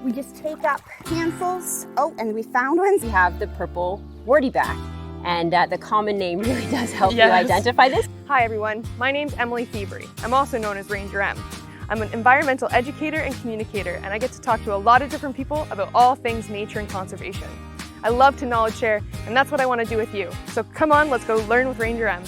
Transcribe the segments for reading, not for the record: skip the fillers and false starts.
We just take up handfuls. Oh, and we found ones. We have the purple warty back, and the common name really does help you identify this. Hi everyone, my name's Emily Thievery. I'm also known as Ranger M. I'm an environmental educator and communicator, and I get to talk to a lot of different people about all things nature and conservation. I love to knowledge share, and that's what I want to do with you. So come on, let's go learn with Ranger M.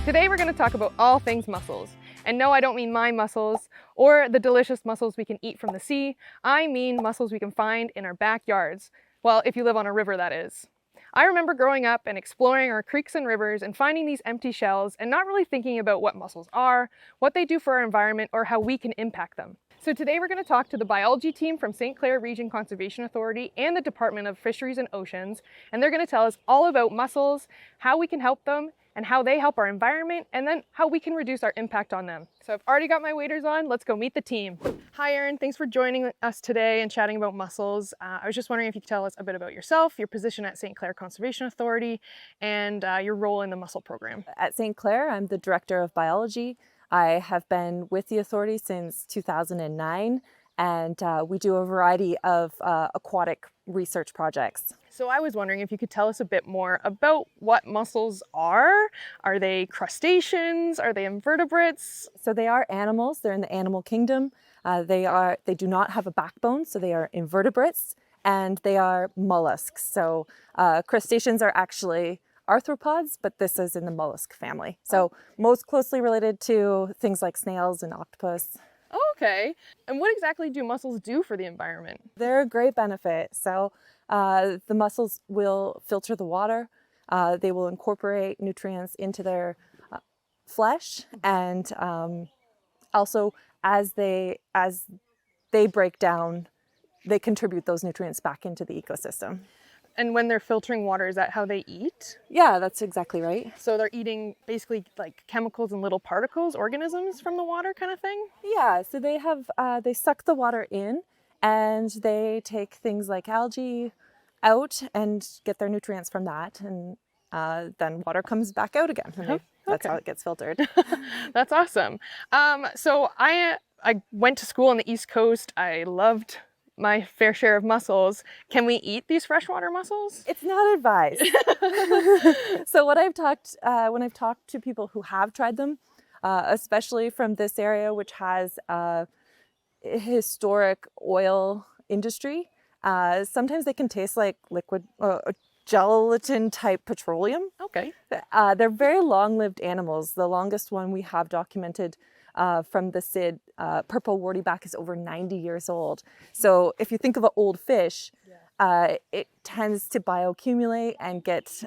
Today we're going to talk about all things mussels. And no, I don't mean my mussels or the delicious mussels we can eat from the sea. I mean mussels we can find in our backyards. Well, if you live on a river, that is. I remember growing up and exploring our creeks and rivers and finding these empty shells and not really thinking about what mussels are, what they do for our environment, or how we can impact them. So today we're going to talk to the biology team from Clair Region Conservation Authority and the Department of Fisheries and Oceans, and they're going to tell us all about mussels, how we can help them, and how they help our environment, and then how we can reduce our impact on them. So I've already got my waders on, let's go meet the team. Hi Erin, thanks for joining us today and chatting about mussels. I was just wondering if you could tell us a bit about yourself, your position at Clair Conservation Authority, and your role in the mussel program. At Clair, I'm the Director of Biology. I have been with the authority since 2009, and we do a variety of aquatic research projects. So I was wondering if you could tell us a bit more about what mussels are. Are they crustaceans? Are they invertebrates? So they are animals. They're in the animal kingdom. They do not have a backbone, so they are invertebrates, and they are mollusks. So crustaceans are actually arthropods, but this is in the mollusk family. So most closely related to things like snails and octopus. Oh, okay. And what exactly do mussels do for the environment? They're a great benefit. So the mussels will filter the water. They will incorporate nutrients into their flesh, and also as they break down, they contribute those nutrients back into the ecosystem. And when they're filtering water, is that how they eat? Yeah, that's exactly right. So they're eating basically like chemicals and little particles, organisms from the water kind of thing? Yeah, so they suck the water in, and they take things like algae out and get their nutrients from that, and then water comes back out again. And that's how it gets filtered. That's awesome. So I went to school on the East Coast. I loved my fair share of mussels. Can we eat these freshwater mussels? It's not advised. So when I've talked to people who have tried them, especially from this area, which has a historic oil industry, sometimes they can taste like liquid gelatin type petroleum. Okay. They're very long-lived animals. The longest one we have documented from the SID, purple warty back, is over 90 years old. So if you think of an old fish, it tends to bioaccumulate and get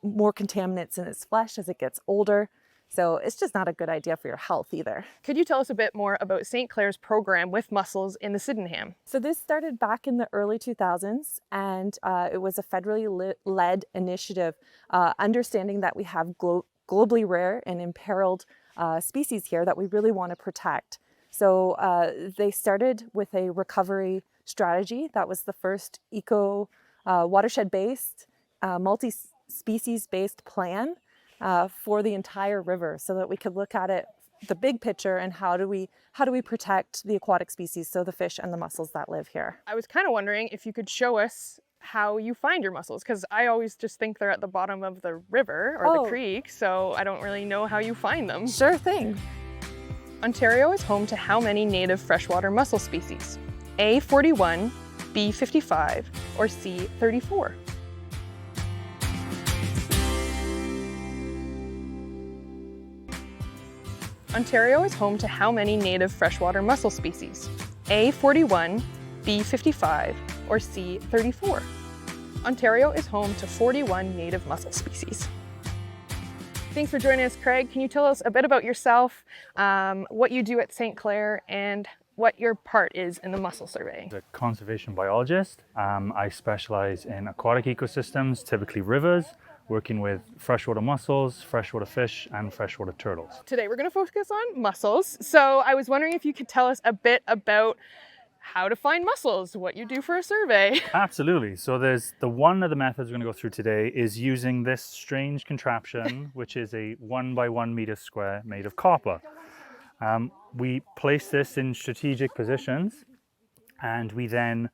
more contaminants in its flesh as it gets older. So it's just not a good idea for your health either. Could you tell us a bit more about Clair's program with mussels in the Sydenham? So this started back in the early 2000s, and it was a federally led initiative, understanding that we have globally rare and imperiled species here that we really want to protect. So they started with a recovery strategy. That was the first watershed-based, multi-species-based plan for the entire river, so that we could look at it, the big picture, and how do we protect the aquatic species, so the fish and the mussels that live here. I was kind of wondering if you could show us how you find your mussels, because I always just think they're at the bottom of the river or the creek, so I don't really know how you find them. Sure thing. Ontario is home to how many native freshwater mussel species? A, 41, B, 55, or C, 34? Ontario is home to how many native freshwater mussel species? A, 41, B, 55, or C, 34? Ontario is home to 41 native mussel species. Thanks for joining us, Craig. Can you tell us a bit about yourself, what you do at Clair, and what your part is in the mussel survey? As a conservation biologist, I specialize in aquatic ecosystems, typically rivers, working with freshwater mussels, freshwater fish, and freshwater turtles. Today we're going to focus on mussels. So I was wondering if you could tell us a bit about how to find mussels, what you do for a survey. Absolutely. So there's one of the methods we're going to go through today is using this strange contraption, which is a 1 by 1 meter square made of copper. We place this in strategic positions, and we then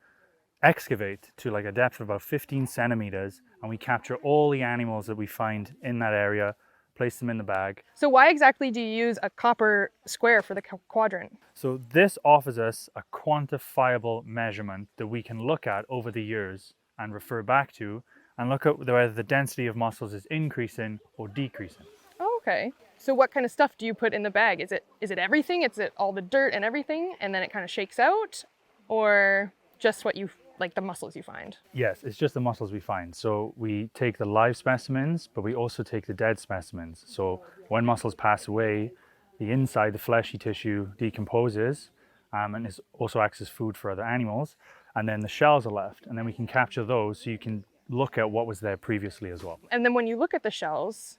excavate to like a depth of about 15 centimeters, and we capture all the animals that we find in that area, place them in the bag. So why exactly do you use a copper square for the quadrant? So this offers us a quantifiable measurement that we can look at over the years and refer back to, and look at whether the density of mussels is increasing or decreasing. Oh, okay. So what kind of stuff do you put in the bag? Is it everything? Is it all the dirt and everything, and then it kind of shakes out, or just what you like the mussels you find? Yes, it's just the mussels we find. So we take the live specimens, but we also take the dead specimens. So when mussels pass away, the inside, the fleshy tissue decomposes, and it also acts as food for other animals. And then the shells are left, and then we can capture those so you can look at what was there previously as well. And then when you look at the shells,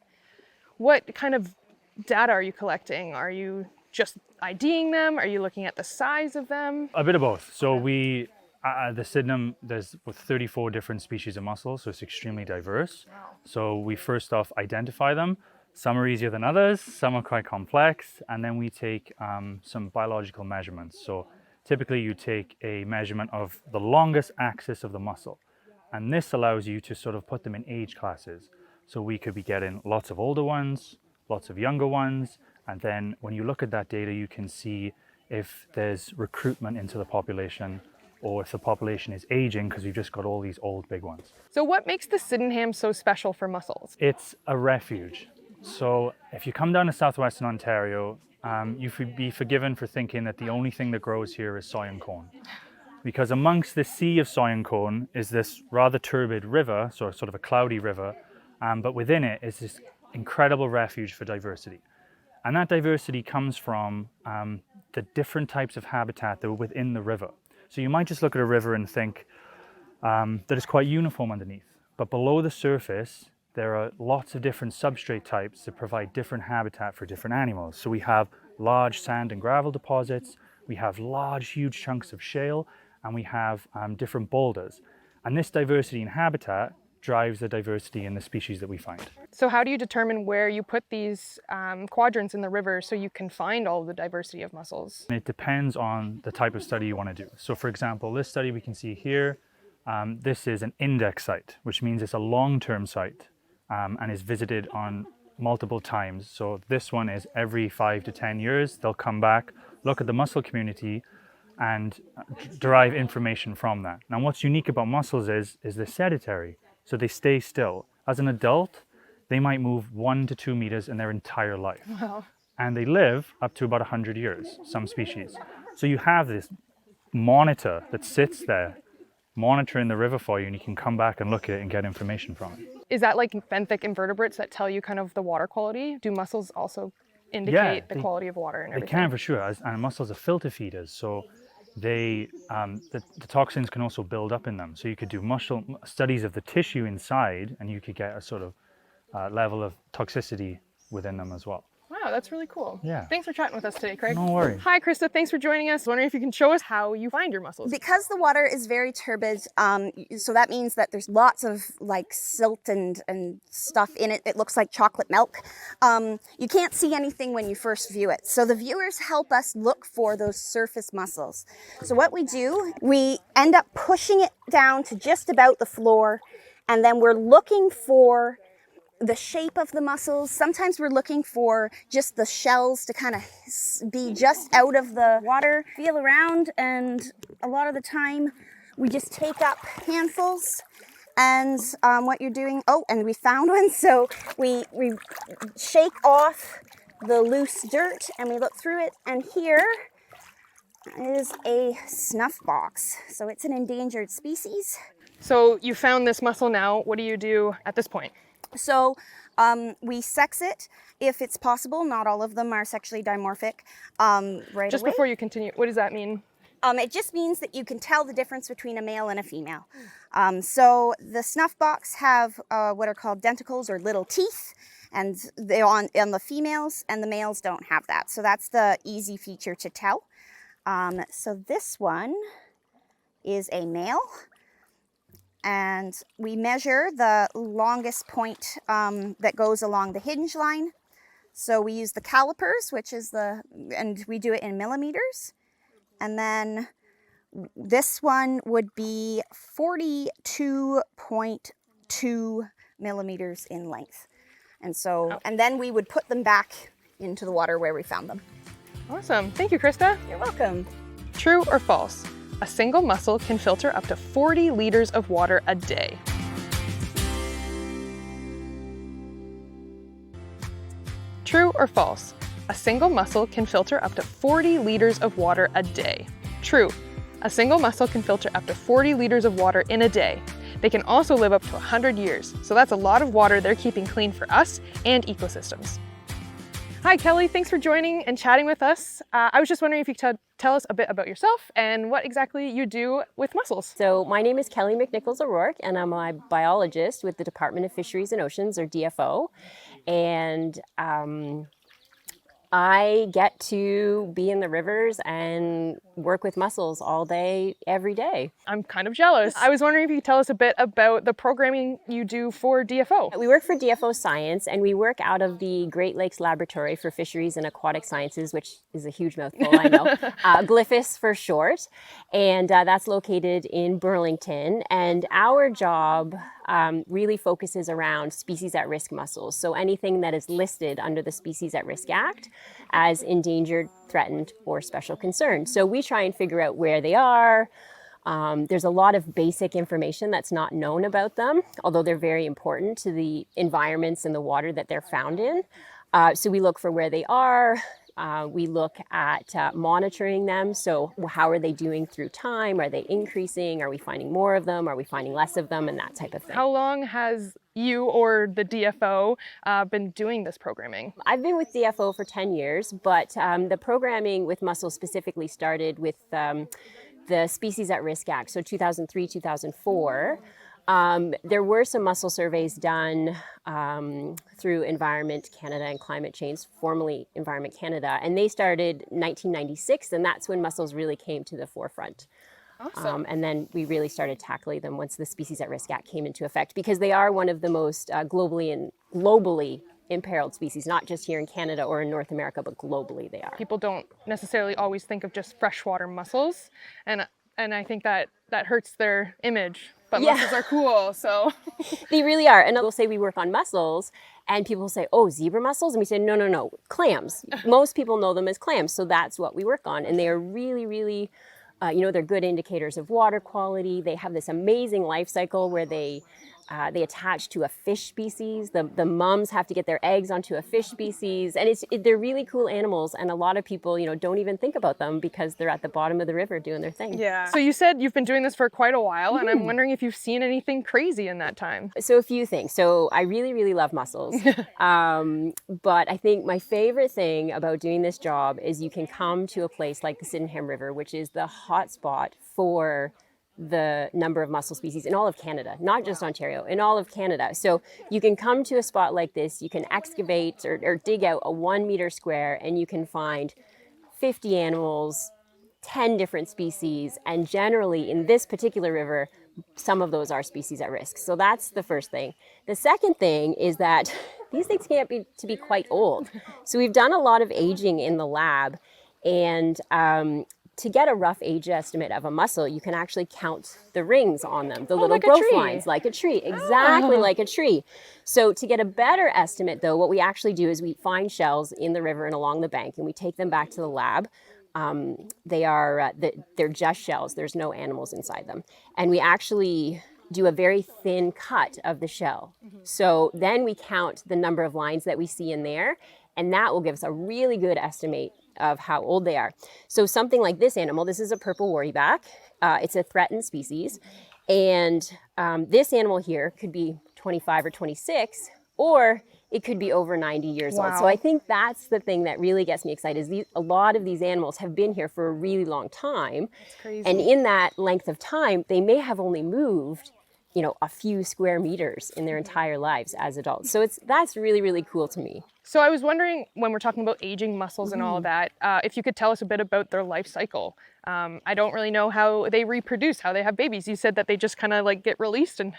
what kind of data are you collecting? Are you just IDing them? Are you looking at the size of them? A bit of both. So we, the Sydenham, there's 34 different species of mussels, so it's extremely diverse. Wow. So we first off identify them. Some are easier than others, some are quite complex, and then we take some biological measurements. So typically you take a measurement of the longest axis of the mussel, and this allows you to sort of put them in age classes. So we could be getting lots of older ones, lots of younger ones, and then when you look at that data, you can see if there's recruitment into the population or if the population is aging because we've just got all these old big ones. So what makes the Sydenham so special for mussels? It's a refuge. So if you come down to southwestern Ontario, you should be forgiven for thinking that the only thing that grows here is soy and corn. Because amongst the sea of soy and corn is this rather turbid river, so sort of a cloudy river, but within it is this incredible refuge for diversity. And that diversity comes from the different types of habitat that are within the river. So you might just look at a river and think that it's quite uniform underneath. But below the surface, there are lots of different substrate types that provide different habitat for different animals. So we have large sand and gravel deposits, we have large, huge chunks of shale, and we have different boulders. And this diversity in habitat drives the diversity in the species that we find. So how do you determine where you put these quadrants in the river so you can find all the diversity of mussels? It depends on the type of study you want to do. So for example, this study we can see here, this is an index site, which means it's a long-term site and is visited on multiple times. So this one is every 5 to 10 years, they'll come back, look at the mussel community and derive information from that. Now what's unique about mussels is they're sedentary. So they stay still. As an adult, they might move 1 to 2 meters in their entire life. Wow. And they live up to about 100 years, some species. So you have this monitor that sits there, monitoring the river for you, and you can come back and look at it and get information from it. Is that like benthic invertebrates that tell you kind of the water quality? Do mussels also indicate the quality of water and everything? They can for sure, and mussels are filter feeders. So they, the toxins can also build up in them. So you could do mussel studies of the tissue inside, and you could get a sort of level of toxicity within them as well. Wow, that's really cool. Yeah. Thanks for chatting with us today, Craig. No worries. Hi, Krista. Thanks for joining us. Wondering if you can show us how you find your mussels. Because the water is very turbid, so that means that there's lots of like silt and stuff in it. It looks like chocolate milk. You can't see anything when you first view it. So the viewers help us look for those surface mussels. So what we do, we end up pushing it down to just about the floor, and then we're looking for the shape of the mussels. Sometimes we're looking for just the shells to kind of be just out of the water. Feel around, and a lot of the time we just take up handfuls. And what you're doing, oh, and we found one. So we shake off the loose dirt and we look through it. And here is a snuff box. So it's an endangered species. So you found this mussel now. What do you do at this point? So we sex it if it's possible. Not all of them are sexually dimorphic right Just away. before you continue, what does that mean? It just means that you can tell the difference between a male and a female. So the snuff box have what are called denticles or little teeth, and they're on the females, and the males don't have that. So that's the easy feature to tell. So this one is a male. And we measure the longest point that goes along the hinge line. So we use the calipers, and we do it in millimeters. And then this one would be 42.2 millimeters in length. And so, and then we would put them back into the water where we found them. Awesome. Thank you, Krista. You're welcome. True or false? A single mussel can filter up to 40 liters of water a day. True or false? A single mussel can filter up to 40 liters of water a day. True. A single mussel can filter up to 40 liters of water in a day. They can also live up to 100 years, so that's a lot of water they're keeping clean for us and ecosystems. Hi Kelly, thanks for joining and chatting with us. I was just wondering if you could tell us a bit about yourself and what exactly you do with mussels. So my name is Kelly McNichols O'Rourke, and I'm a biologist with the Department of Fisheries and Oceans, or DFO. And I get to be in the rivers and work with mussels all day, every day. I'm kind of jealous. I was wondering if you could tell us a bit about the programming you do for DFO. We work for DFO Science, and we work out of the Great Lakes Laboratory for Fisheries and Aquatic Sciences, which is a huge mouthful, I know. GLIFFIS for short. And that's located in Burlington. And our job really focuses around species at risk mussels. So anything that is listed under the Species at Risk Act as endangered, threatened, or special concern. So we try and figure out where they are. There's a lot of basic information that's not known about them, although they're very important to the environments and the water that they're found in. So we look for where they are. We look at monitoring them. So how are they doing through time? Are they increasing? Are we finding more of them? Are we finding less of them? And that type of thing. How long has you or the DFO been doing this programming? I've been with DFO for 10 years, but the programming with mussels specifically started with the Species at Risk Act, so 2003, 2004. There were some mussel surveys done through Environment Canada and Climate Change, formerly Environment Canada, and they started 1996, and that's when mussels really came to the forefront. Awesome. And then we really started tackling them once the Species at Risk Act came into effect, because they are one of the most globally imperiled species, not just here in Canada or in North America, but globally they are. People don't necessarily always think of just freshwater mussels, and I think that hurts their image. But Yeah. mussels are cool, so. They really are. And we'll say we work on mussels, and people say, oh, zebra mussels? And we say, no, clams. Most people know them as clams, so that's what we work on. And they are really, really, they're good indicators of water quality. They have this amazing life cycle where they attach to a fish species. The mums have to get their eggs onto a fish species, and they're really cool animals. And a lot of people, don't even think about them because they're at the bottom of the river doing their thing. Yeah. So you said you've been doing this for quite a while, and I'm wondering if you've seen anything crazy in that time. So a few things. So I really, really love mussels. But I think my favorite thing about doing this job is you can come to a place like the Sydenham River, which is the hotspot for the number of mussel species in all of Canada, not just Ontario, in all of Canada. So you can come to a spot like this, you can excavate or dig out a 1 meter square, and you can find 50 animals, 10 different species, and generally in this particular river, some of those are species at risk. So that's the first thing. The second thing is that these things can get to be quite old. So we've done a lot of aging in the lab, and to get a rough age estimate of a mussel, you can actually count the rings on them, the little like a growth tree. lines, like a tree, exactly like a tree. So to get a better estimate though, what we actually do is we find shells in the river and along the bank, and we take them back to the lab. They're just shells, there's no animals inside them. And we actually do a very thin cut of the shell. So then we count the number of lines that we see in there, and that will give us a really good estimate of how old they are. So something like this animal, this is a purple worryback. It's a threatened species. And this animal here could be 25 or 26, or it could be over 90 years old. So I think that's the thing that really gets me excited, is a lot of these animals have been here for a really long time. That's crazy. And in that length of time, they may have only moved a few square meters in their entire lives as adults. So that's really, really cool to me. So I was wondering, when we're talking about aging mussels and all of that, if you could tell us a bit about their life cycle. I don't really know how they reproduce, how they have babies. You said that they just kind of like get released, and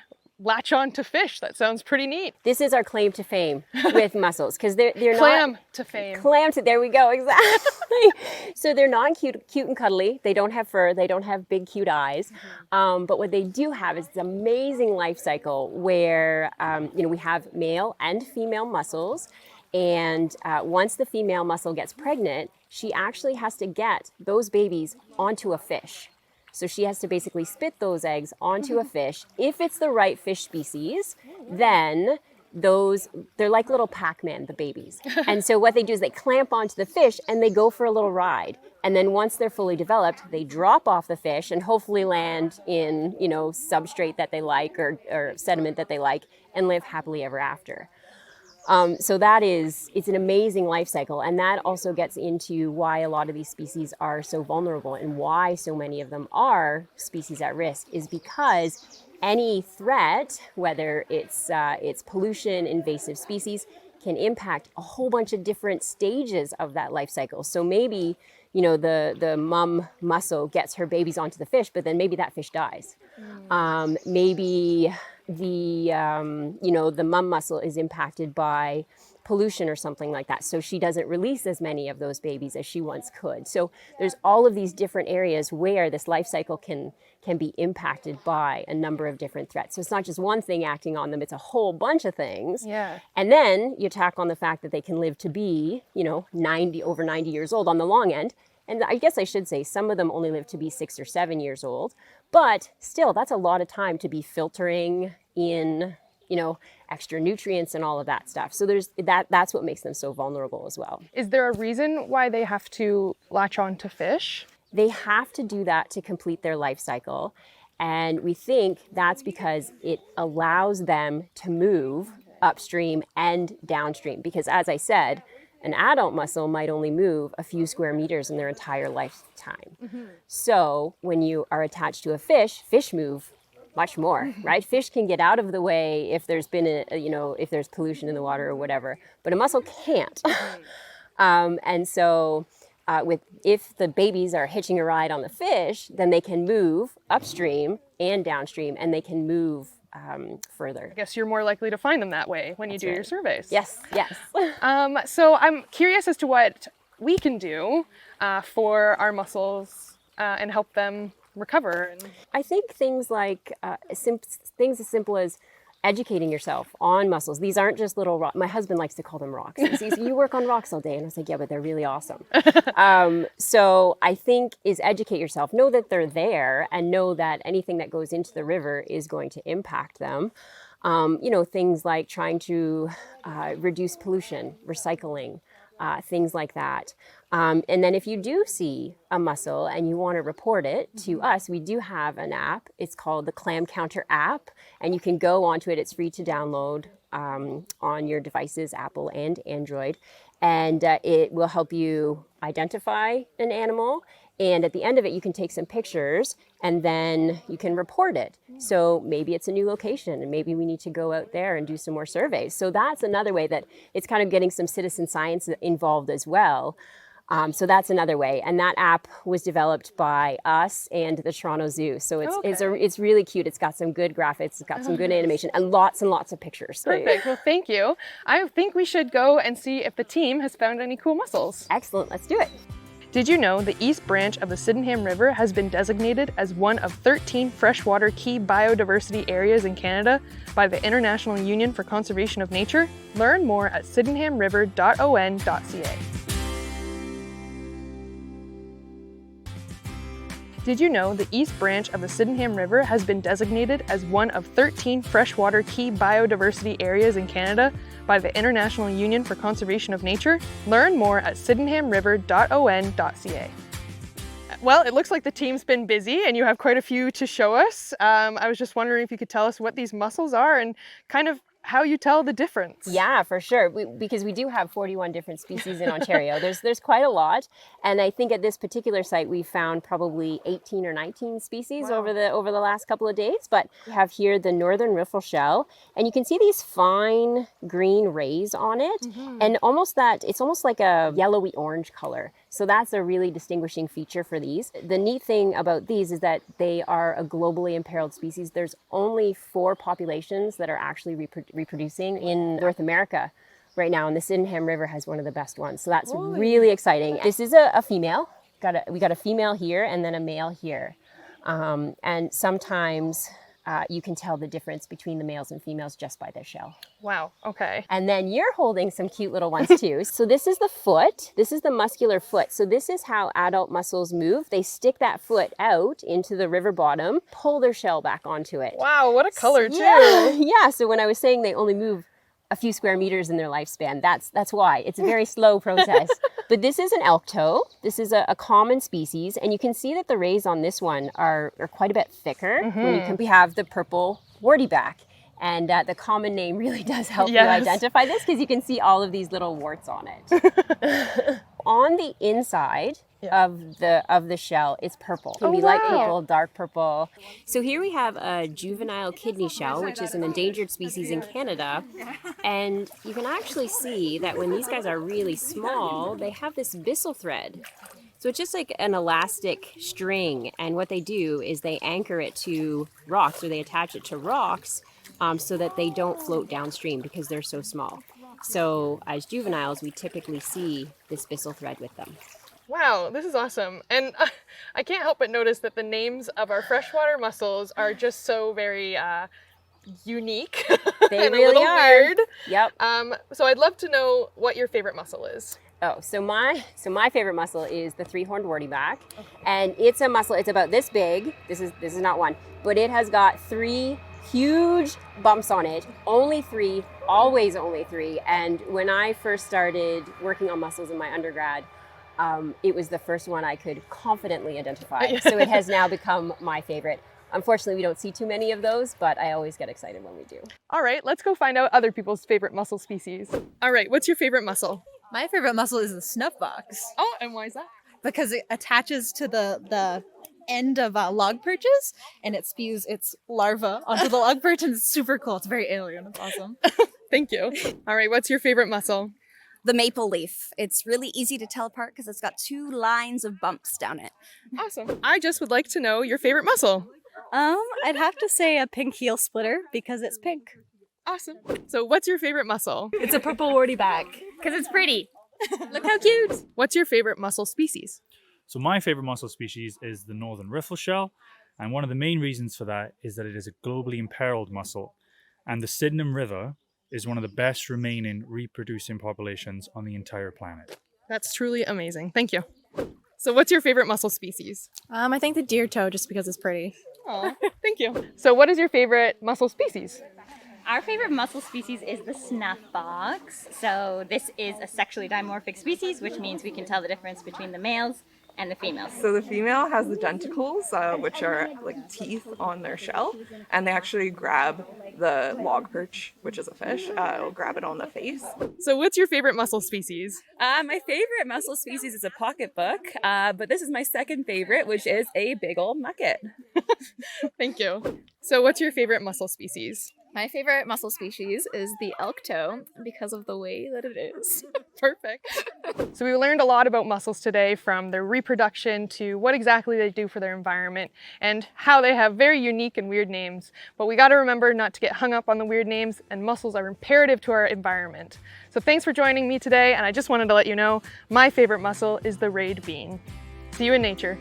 latch on to fish. That sounds pretty neat. This is our claim to fame with mussels, because they're Clam not to fame. clam to, there we go, exactly. So they're non-cute, cute and cuddly. They don't have fur, they don't have big cute eyes. But what they do have is this amazing life cycle where we have male and female mussels. And once the female mussel gets pregnant, she actually has to get those babies onto a fish. So she has to basically spit those eggs onto a fish. If it's the right fish species, then they're like little Pac-Man, the babies. And so what they do is they clamp onto the fish and they go for a little ride. And then once they're fully developed, they drop off the fish and hopefully land in, substrate that they like or sediment that they like and live happily ever after. So it's an amazing life cycle, and that also gets into why a lot of these species are so vulnerable and why so many of them are species at risk, is because any threat, whether it's pollution, invasive species, can impact a whole bunch of different stages of that life cycle. So maybe, the mom mussel gets her babies onto the fish, but then maybe that fish dies. Maybe the mom mussel is impacted by pollution or something like that. So she doesn't release as many of those babies as she once could. So there's all of these different areas where this life cycle can be impacted by a number of different threats. So it's not just one thing acting on them, it's a whole bunch of things. Yeah. And then you tack on the fact that they can live to be, over 90 years old on the long end. And I guess I should say some of them only live to be 6 or 7 years old. But still, that's a lot of time to be filtering in, extra nutrients and all of that stuff. So that's what makes them so vulnerable as well. Is there a reason why they have to latch on to fish? They have to do that to complete their life cycle. And we think that's because it allows them to move upstream and downstream. Because as I said, an adult mussel might only move a few square meters in their entire lifetime. So when you are attached to a fish move much more, right? Fish can get out of the way if there's been if there's pollution in the water or whatever, but a mussel can't. And so if the babies are hitching a ride on the fish, then they can move upstream and downstream, and they can move further. I guess you're more likely to find them that way when you do your surveys. Yes. So I'm curious as to what we can do for our mussels and help them recover. I think things like things as simple as educating yourself on mussels. These aren't just little rocks. My husband likes to call them rocks. He says, you work on rocks all day. And I was like, yeah, but they're really awesome. So I think is educate yourself. Know that they're there and know that anything that goes into the river is going to impact them. Things like trying to reduce pollution, recycling, things like that. And then if you do see a mussel and you want to report it to us, we do have an app. It's called the Clam Counter app, and you can go onto it. It's free to download on your devices, Apple and Android. And it will help you identify an animal. And at the end of it, you can take some pictures and then you can report it. So maybe it's a new location and maybe we need to go out there and do some more surveys. So that's another way that it's kind of getting some citizen science involved as well. So that's another way. And that app was developed by us and the Toronto Zoo. So it's really cute. It's got some good graphics, it's got some good animation and lots of pictures. Perfect. Well, thank you. I think we should go and see if the team has found any cool mussels. Excellent. Let's do it. Did you know the East Branch of the Sydenham River has been designated as one of 13 freshwater key biodiversity areas in Canada by the International Union for Conservation of Nature? Learn more at sydenhamriver.on.ca. Did you know the East Branch of the Sydenham River has been designated as one of 13 freshwater key biodiversity areas in Canada by the International Union for Conservation of Nature? Learn more at sydenhamriver.on.ca. Well, it looks like the team's been busy and you have quite a few to show us. I was just wondering if you could tell us what these mussels are and kind of how you tell the difference. Yeah, for sure. Because we do have 41 different species in Ontario. There's quite a lot. And I think at this particular site, we found probably 18 or 19 species over the last couple of days. But we have here the northern riffle shell, and you can see these fine green rays on it. And it's almost like a yellowy orange color. So that's a really distinguishing feature for these. The neat thing about these is that they are a globally imperiled species. There's only 4 populations that are actually reproducing in North America right now, and the Sydenham River has one of the best ones. So that's really exciting. This is a female. We got a female here and then a male here. And sometimes you can tell the difference between the males and females just by their shell. Wow, okay. And then you're holding some cute little ones too. So this is the foot. This is the muscular foot. So this is how adult mussels move. They stick that foot out into the river bottom, pull their shell back onto it. Wow, what a color too. Yeah. So when I was saying they only move a few square meters in their lifespan, that's why. It's a very slow process. But this is an elk toe. This is a common species. And you can see that the rays on this one are quite a bit thicker. We have the purple warty back. And the common name really does help you identify this because you can see all of these little warts on it. On the inside of the shell, it's purple. It can be light purple, dark purple. So here we have a juvenile kidney shell, which is an endangered species in Canada. And you can actually see that when these guys are really small, they have this byssal thread. So it's just like an elastic string. And what they do is they anchor it to rocks, or they attach it to rocks so that they don't float downstream because they're so small. So as juveniles, we typically see this byssal thread with them. Wow, this is awesome. And I can't help but notice that the names of our freshwater mussels are just so very unique. They and really a little are. weird. Yep. So I'd love to know what your favorite mussel is. Oh, so my favorite mussel is the 3-horned wartyback, and it's a mussel. It's about this big. This is not one, but it has got 3 huge bumps on it. Only 3, always only 3. And when I first started working on mussels in my undergrad, it was the first one I could confidently identify. So it has now become my favorite. Unfortunately, we don't see too many of those, but I always get excited when we do. All right, let's go find out other people's favorite mussel species. All right, what's your favorite mussel? My favorite mussel is the snuff box Oh, and why is that? because it attaches to the end of log perches and it spews its larva onto the log perch, and it's super cool. It's very alien. It's awesome. Thank you. All right, what's your favorite mussel? The maple leaf. It's really easy to tell apart because it's got 2 lines of bumps down it. Awesome. I just would like to know your favorite mussel. I'd have to say a pink heel splitter because it's pink. Awesome. So what's your favorite mussel? It's a purple warty back because it's pretty. Look how cute. What's your favorite mussel species? So my favorite mussel species is the northern riffle shell, and one of the main reasons for that is that it is a globally imperiled mussel, and the Sydenham River is one of the best remaining reproducing populations on the entire planet. That's truly amazing. Thank you. So what's your favorite mussel species? I think the deer toe just because it's pretty. Oh, thank you. So what is your favorite mussel species? Our favorite mussel species is the snuff box. So this is a sexually dimorphic species, which means we can tell the difference between the males and the females. So the female has the denticles, which are like teeth on their shell, and they actually grab the log perch, which is a fish. It'll grab it on the face. So what's your favorite mussel species? My favorite mussel species is a pocketbook, but this is my second favorite, which is a big old mucket. Thank you. So what's your favorite mussel species? My favorite mussel species is the elk toe because of the way that it is. Perfect. So we learned a lot about mussels today, from their reproduction to what exactly they do for their environment and how they have very unique and weird names. But we got to remember not to get hung up on the weird names, and mussels are imperative to our environment. So thanks for joining me today, and I just wanted to let you know my favorite mussel is the rayed bean. See you in nature.